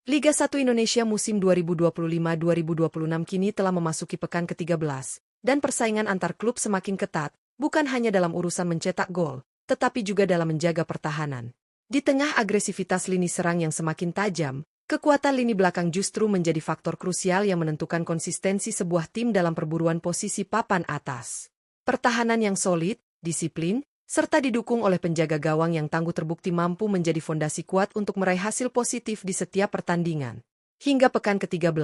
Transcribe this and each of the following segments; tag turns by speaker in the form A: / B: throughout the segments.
A: Liga 1 Indonesia musim 2025-2026 kini telah memasuki pekan ke-13, dan persaingan antar klub semakin ketat, bukan hanya dalam urusan mencetak gol, tetapi juga dalam menjaga pertahanan. Di tengah agresivitas lini serang yang semakin tajam, kekuatan lini belakang justru menjadi faktor krusial yang menentukan konsistensi sebuah tim dalam perburuan posisi papan atas. Pertahanan yang solid, disiplin, serta didukung oleh penjaga gawang yang tangguh terbukti mampu menjadi fondasi kuat untuk meraih hasil positif di setiap pertandingan. Hingga pekan ke-13,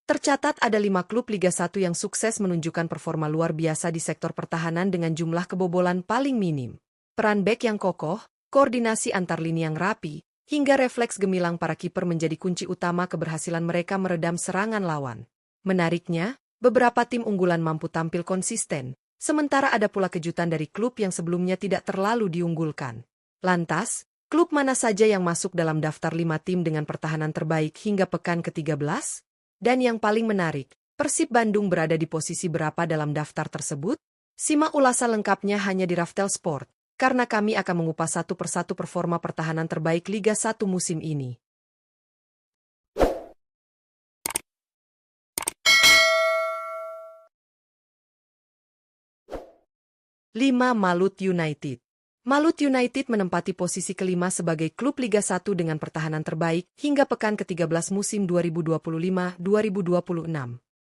A: tercatat ada 5 klub Liga 1 yang sukses menunjukkan performa luar biasa di sektor pertahanan dengan jumlah kebobolan paling minim. Peran bek yang kokoh, koordinasi antar lini yang rapi, hingga refleks gemilang para kiper menjadi kunci utama keberhasilan mereka meredam serangan lawan. Menariknya, beberapa tim unggulan mampu tampil konsisten, sementara ada pula kejutan dari klub yang sebelumnya tidak terlalu diunggulkan. Lantas, klub mana saja yang masuk dalam daftar 5 tim dengan pertahanan terbaik hingga pekan ke-13? Dan yang paling menarik, Persib Bandung berada di posisi berapa dalam daftar tersebut? Simak ulasan lengkapnya hanya di Raftel Sport, karena kami akan mengupas satu persatu performa pertahanan terbaik Liga 1 musim ini. 5. Malut United. Malut United menempati posisi kelima sebagai klub Liga 1 dengan pertahanan terbaik hingga pekan ke-13 musim 2025-2026.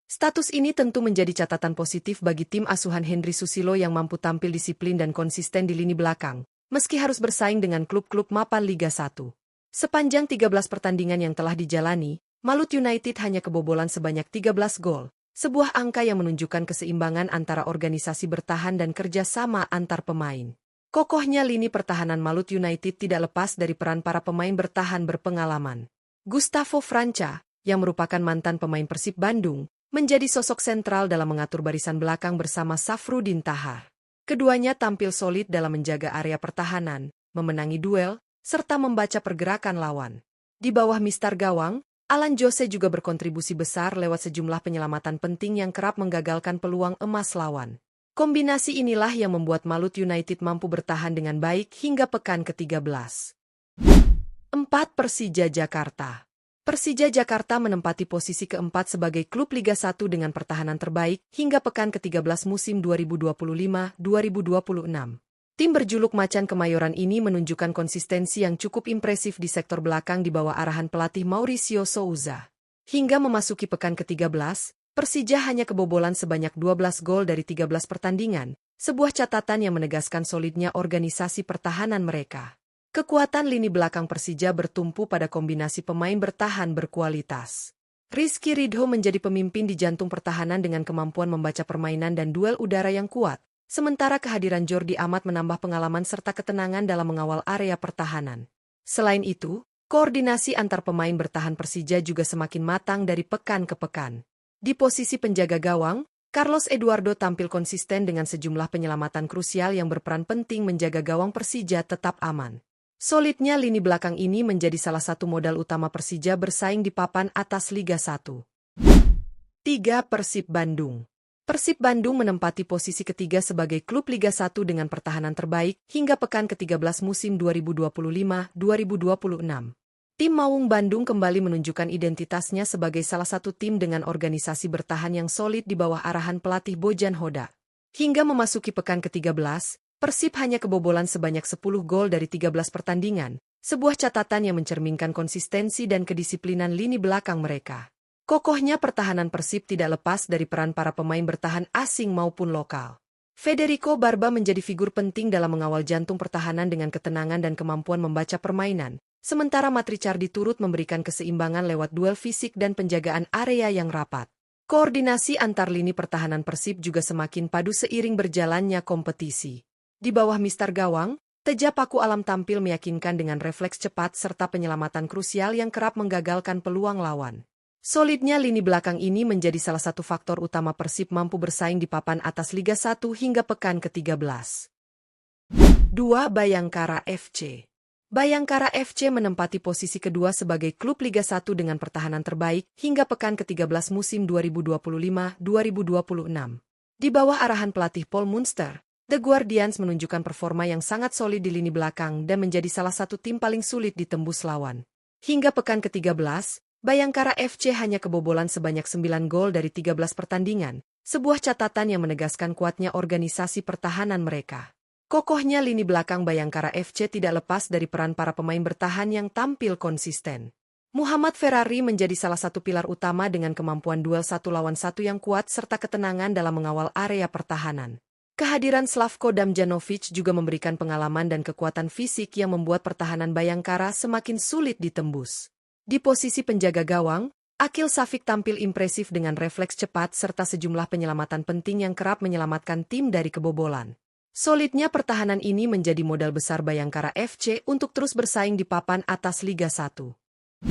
A: Status ini tentu menjadi catatan positif bagi tim asuhan Henry Susilo yang mampu tampil disiplin dan konsisten di lini belakang, meski harus bersaing dengan klub-klub mapan Liga 1. Sepanjang 13 pertandingan yang telah dijalani, Malut United hanya kebobolan sebanyak 13 gol. Sebuah angka yang menunjukkan keseimbangan antara organisasi bertahan dan kerjasama antar pemain. Kokohnya lini pertahanan Malut United tidak lepas dari peran para pemain bertahan berpengalaman. Gustavo Franca, yang merupakan mantan pemain Persib Bandung, menjadi sosok sentral dalam mengatur barisan belakang bersama Safrudin Tahar. Keduanya tampil solid dalam menjaga area pertahanan, memenangi duel, serta membaca pergerakan lawan. Di bawah mistar gawang, Alan Jose juga berkontribusi besar lewat sejumlah penyelamatan penting yang kerap menggagalkan peluang emas lawan. Kombinasi inilah yang membuat Malut United mampu bertahan dengan baik hingga pekan ke-13. 4. Persija Jakarta. Persija Jakarta menempati posisi keempat sebagai klub Liga 1 dengan pertahanan terbaik hingga pekan ke-13 musim 2025-2026. Tim berjuluk Macan Kemayoran ini menunjukkan konsistensi yang cukup impresif di sektor belakang di bawah arahan pelatih Mauricio Souza. Hingga memasuki pekan ke-13, Persija hanya kebobolan sebanyak 12 gol dari 13 pertandingan, sebuah catatan yang menegaskan solidnya organisasi pertahanan mereka. Kekuatan lini belakang Persija bertumpu pada kombinasi pemain bertahan berkualitas. Rizky Ridho menjadi pemimpin di jantung pertahanan dengan kemampuan membaca permainan dan duel udara yang kuat. Sementara kehadiran Jordi Amat menambah pengalaman serta ketenangan dalam mengawal area pertahanan. Selain itu, koordinasi antar pemain bertahan Persija juga semakin matang dari pekan ke pekan. Di posisi penjaga gawang, Carlos Eduardo tampil konsisten dengan sejumlah penyelamatan krusial yang berperan penting menjaga gawang Persija tetap aman. Solidnya lini belakang ini menjadi salah satu modal utama Persija bersaing di papan atas Liga 1. 3. Persib Bandung. Persib Bandung menempati posisi ketiga sebagai klub Liga 1 dengan pertahanan terbaik hingga pekan ke-13 musim 2025-2026. Tim Maung Bandung kembali menunjukkan identitasnya sebagai salah satu tim dengan organisasi bertahan yang solid di bawah arahan pelatih Bojan Hodak. Hingga memasuki pekan ke-13, Persib hanya kebobolan sebanyak 10 gol dari 13 pertandingan, sebuah catatan yang mencerminkan konsistensi dan kedisiplinan lini belakang mereka. Kokohnya pertahanan Persib tidak lepas dari peran para pemain bertahan asing maupun lokal. Federico Barba menjadi figur penting dalam mengawal jantung pertahanan dengan ketenangan dan kemampuan membaca permainan, sementara Matricardi turut memberikan keseimbangan lewat duel fisik dan penjagaan area yang rapat. Koordinasi antar lini pertahanan Persib juga semakin padu seiring berjalannya kompetisi. Di bawah mistar gawang, Teja Paku Alam tampil meyakinkan dengan refleks cepat serta penyelamatan krusial yang kerap menggagalkan peluang lawan. Solidnya lini belakang ini menjadi salah satu faktor utama Persib mampu bersaing di papan atas Liga 1 hingga pekan ke-13. 2. Bayangkara FC. Bayangkara FC menempati posisi kedua sebagai klub Liga 1 dengan pertahanan terbaik hingga pekan ke-13 musim 2025-2026. Di bawah arahan pelatih Paul Munster, The Guardians menunjukkan performa yang sangat solid di lini belakang dan menjadi salah satu tim paling sulit ditembus lawan. Hingga pekan ke-13, Bayangkara FC hanya kebobolan sebanyak 9 gol dari 13 pertandingan, sebuah catatan yang menegaskan kuatnya organisasi pertahanan mereka. Kokohnya lini belakang Bayangkara FC tidak lepas dari peran para pemain bertahan yang tampil konsisten. Muhammad Ferrari menjadi salah satu pilar utama dengan kemampuan duel 1 lawan 1 yang kuat serta ketenangan dalam mengawal area pertahanan. Kehadiran Slavko Damjanovic juga memberikan pengalaman dan kekuatan fisik yang membuat pertahanan Bayangkara semakin sulit ditembus. Di posisi penjaga gawang, Akil Safik tampil impresif dengan refleks cepat serta sejumlah penyelamatan penting yang kerap menyelamatkan tim dari kebobolan. Solidnya pertahanan ini menjadi modal besar Bayangkara FC untuk terus bersaing di papan atas Liga 1. 1.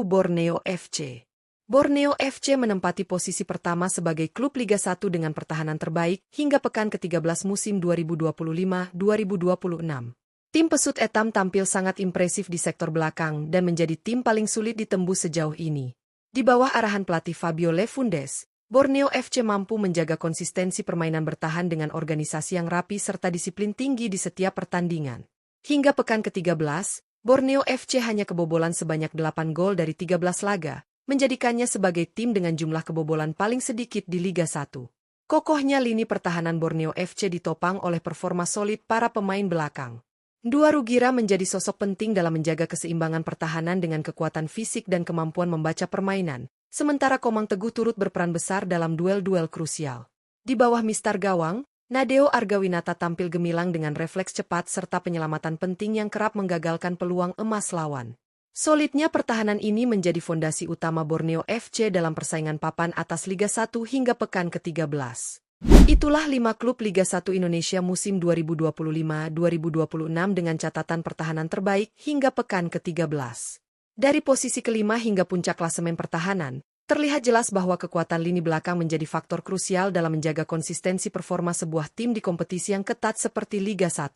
A: Borneo FC. Borneo FC menempati posisi pertama sebagai klub Liga 1 dengan pertahanan terbaik hingga pekan ke-13 musim 2025-2026. Tim Pesut Etam tampil sangat impresif di sektor belakang dan menjadi tim paling sulit ditembus sejauh ini. Di bawah arahan pelatih Fabio Lefundes, Borneo FC mampu menjaga konsistensi permainan bertahan dengan organisasi yang rapi serta disiplin tinggi di setiap pertandingan. Hingga pekan ke-13, Borneo FC hanya kebobolan sebanyak 8 gol dari 13 laga, menjadikannya sebagai tim dengan jumlah kebobolan paling sedikit di Liga 1. Kokohnya lini pertahanan Borneo FC ditopang oleh performa solid para pemain belakang. Dua Rugira menjadi sosok penting dalam menjaga keseimbangan pertahanan dengan kekuatan fisik dan kemampuan membaca permainan, sementara Komang Teguh turut berperan besar dalam duel-duel krusial. Di bawah mistar gawang, Nadeo Argawinata tampil gemilang dengan refleks cepat serta penyelamatan penting yang kerap menggagalkan peluang emas lawan. Solidnya pertahanan ini menjadi fondasi utama Borneo FC dalam persaingan papan atas Liga 1 hingga pekan ke-13. Itulah 5 klub Liga 1 Indonesia musim 2025-2026 dengan catatan pertahanan terbaik hingga pekan ke-13. Dari posisi kelima hingga puncak klasemen pertahanan, terlihat jelas bahwa kekuatan lini belakang menjadi faktor krusial dalam menjaga konsistensi performa sebuah tim di kompetisi yang ketat seperti Liga 1.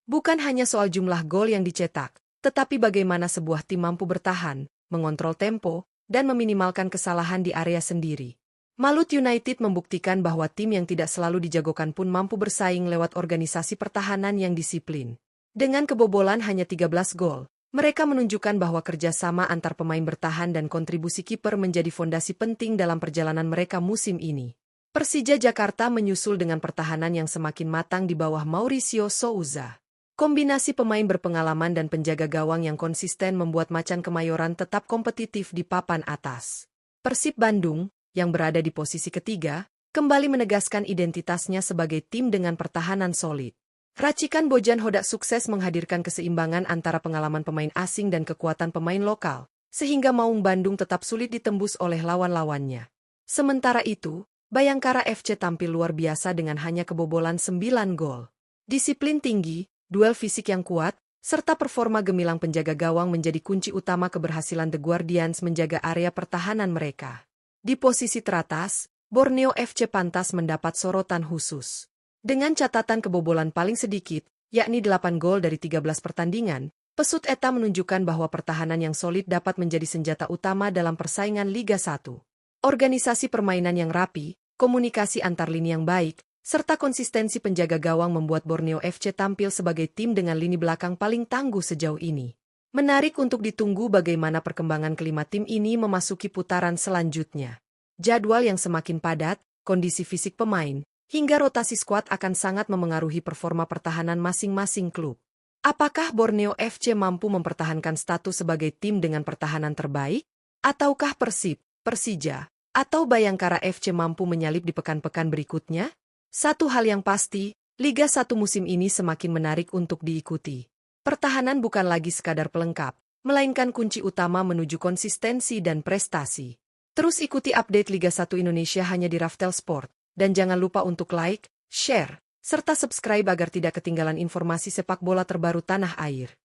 A: Bukan hanya soal jumlah gol yang dicetak, tetapi bagaimana sebuah tim mampu bertahan, mengontrol tempo, dan meminimalkan kesalahan di area sendiri. Malut United membuktikan bahwa tim yang tidak selalu dijagokan pun mampu bersaing lewat organisasi pertahanan yang disiplin. Dengan kebobolan hanya 13 gol, mereka menunjukkan bahwa kerjasama antar pemain bertahan dan kontribusi kiper menjadi fondasi penting dalam perjalanan mereka musim ini. Persija Jakarta menyusul dengan pertahanan yang semakin matang di bawah Mauricio Souza. Kombinasi pemain berpengalaman dan penjaga gawang yang konsisten membuat Macan Kemayoran tetap kompetitif di papan atas. Persib Bandung, yang berada di posisi ketiga, kembali menegaskan identitasnya sebagai tim dengan pertahanan solid. Racikan Bojan Hodak sukses menghadirkan keseimbangan antara pengalaman pemain asing dan kekuatan pemain lokal, sehingga Maung Bandung tetap sulit ditembus oleh lawan-lawannya. Sementara itu, Bayangkara FC tampil luar biasa dengan hanya kebobolan 9 gol. Disiplin tinggi, duel fisik yang kuat, serta performa gemilang penjaga gawang menjadi kunci utama keberhasilan The Guardians menjaga area pertahanan mereka. Di posisi teratas, Borneo FC pantas mendapat sorotan khusus. Dengan catatan kebobolan paling sedikit, yakni 8 gol dari 13 pertandingan, Pesut Etam menunjukkan bahwa pertahanan yang solid dapat menjadi senjata utama dalam persaingan Liga 1. Organisasi permainan yang rapi, komunikasi antar lini yang baik, serta konsistensi penjaga gawang membuat Borneo FC tampil sebagai tim dengan lini belakang paling tangguh sejauh ini. Menarik untuk ditunggu bagaimana perkembangan kelima tim ini memasuki putaran selanjutnya. Jadwal yang semakin padat, kondisi fisik pemain, hingga rotasi skuad akan sangat memengaruhi performa pertahanan masing-masing klub. Apakah Borneo FC mampu mempertahankan status sebagai tim dengan pertahanan terbaik? Ataukah Persib, Persija, atau Bayangkara FC mampu menyalip di pekan-pekan berikutnya? Satu hal yang pasti, Liga 1 musim ini semakin menarik untuk diikuti. Pertahanan bukan lagi sekadar pelengkap, melainkan kunci utama menuju konsistensi dan prestasi. Terus ikuti update Liga 1 Indonesia hanya di Raftel Sport. Dan jangan lupa untuk like, share, serta subscribe agar tidak ketinggalan informasi sepak bola terbaru tanah air.